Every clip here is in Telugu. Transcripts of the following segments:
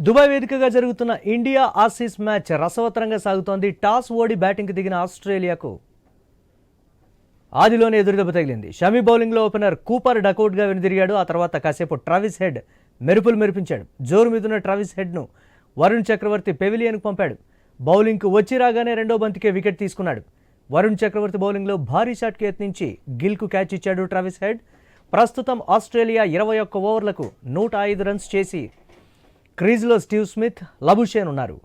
దుబాయ్ వేదికగా జరుగుతున్న ఇండియా ఆసీస్ మ్యాచ్ రసవత్తరంగా సాగుతోంది. టాస్ ఓడి బ్యాటింగ్కి దిగిన ఆస్ట్రేలియాకు ఆదిలోనే ఎదురుదెబ్బ తగిలింది. షమి బౌలింగ్లో ఓపెనర్ కూపర్ డకౌట్గా వెనుదిరిగాడు. ఆ తర్వాత కాసేపు ట్రావిస్ హెడ్ మెరుపులు మెరిపించాడు. జోరు మీదున్న ట్రావిస్ హెడ్ను వరుణ్ చక్రవర్తి పెవిలియన్కు పంపాడు. బౌలింగ్కు వచ్చి రాగానే రెండో బంతికే వికెట్ తీసుకున్నాడు. వరుణ్ చక్రవర్తి బౌలింగ్లో భారీ షాట్కి యత్నించి గిల్కు క్యాచ్ ఇచ్చాడు ట్రావిస్ హెడ్. ప్రస్తుతం ఆస్ట్రేలియా 21 ఓవర్లకు 105 రన్స్ చేసి క్రీజ్లో స్టీవ్ స్మిత్, లబుషేన్ ఉన్నారు.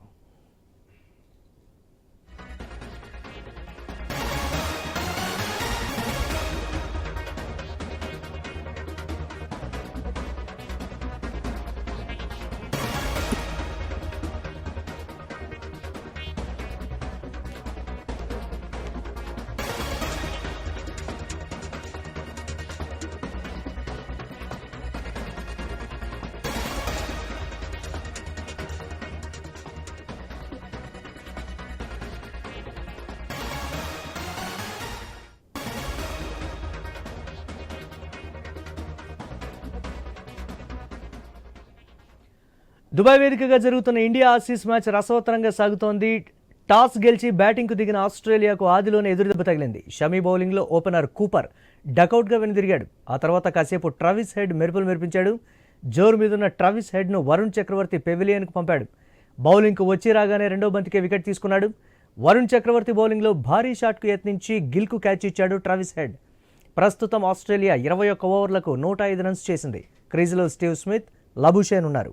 దుబాయ్ వేదికగా జరుగుతున్న ఇండియా ఆసీస్ మ్యాచ్ రసవత్తరంగా సాగుతోంది. టాస్ గెలిచి బ్యాటింగ్కు దిగిన ఆస్ట్రేలియాకు ఆదిలోనే ఎదురుదెబ్బ తగిలింది. షమి బౌలింగ్లో ఓపెనర్ కూపర్ డకౌట్గా వెనుదిరిగాడు. ఆ తర్వాత కాసేపు ట్రావిస్ హెడ్ మెరుపులు మెరిపించాడు. జోరు మీదున్న ట్రావిస్ హెడ్ను వరుణ్ చక్రవర్తి పెవిలియన్కు పంపాడు. బౌలింగ్కు వచ్చి రాగానే రెండో బంతికే వికెట్ తీసుకున్నాడు. వరుణ్ చక్రవర్తి బౌలింగ్లో భారీ షాట్కు యత్నించి గిల్కు క్యాచ్ ఇచ్చాడు ట్రావిస్ హెడ్. ప్రస్తుతం ఆస్ట్రేలియా 21 ఓవర్లకు 105 రన్స్ చేసింది. క్రీజ్లో స్టీవ్ స్మిత్, లబుషేన్ ఉన్నారు.